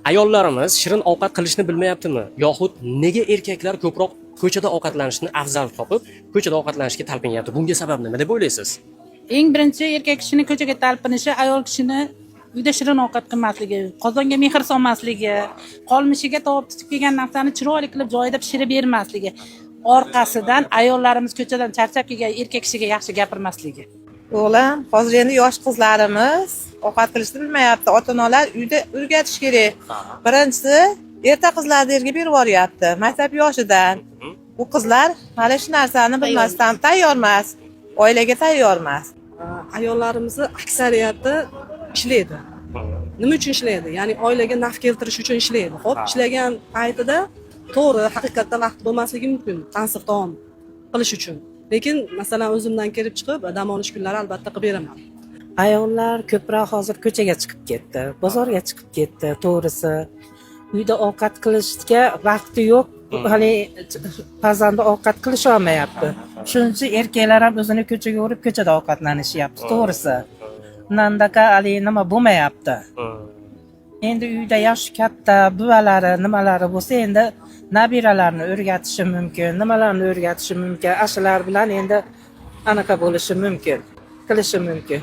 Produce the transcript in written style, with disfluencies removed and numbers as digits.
Ayollarimiz shirin ovqat qilishni bilmayaptimi? Yoxud nega erkaklar ko'proq ko'chada ovqatlanishni afzal topib, ko'chada ovqatlanishga talpinyapti? Bunga sabab nima deb o'ylaysiz? Eng birinchi erkak kishining ko'chaga talpinishi ayol kishini uyda shirin ovqat qilmasligi, qozonga mehr solmasligi, qolmishiga tovib kelgan narsani chiroyli qilib joyida pishirib bermasligi. Orqasidan ayollarimiz ko'chadan charchab kelgan erkak kishiga yaxshi gapirmasligi. O'g'lim, hozir endi yosh qizlarimiz ovqat qilishni bilmayapti. Ota-onalar uyda o'rgatish kerak. Birinchisi, erta qizlarni erga berib yuboryapti, maktab yoshidan. Bu qizlar hali hech narsani bilmasdan tayyor emas, oilaga tayyor emas. Ayollarimizni aksariyati ishlaydi. Nima uchun ishlaydi? Ya'ni oilaga naf keltirish uchun ishlaydi. Xo'p, ishlagan paytida to'g'ri, haqiqatda vaqt bo'lmasligi mumkin, tansiq taom qilish uchun. Lekin masalan o'zimdan kelib chiqib, dam olish kunlari albatta qilib beraman. Ayollar ko'proq hozir ko'chaga chiqib ketdi, bozorga chiqib ketdi, to'g'risi. Uyda ovqat qilishga vaqti yo'q, hali farzandi ovqat qilisha olmayapti. Shuning uchun erkaklar ham o'zini ko'chaga urib, ko'chada ovqatlanishyapti, to'g'risi. Nandaqa hali nima bo'lmayapti. Endi uyda yoshi katta buvalari, nimalari bo'lsa, endi nabiralarni o'rgatishi mumkin, nimalarni o'rgatishi mumkin, ashular bilan endi anaqa bo'lishi mumkin, qilishi mumkin.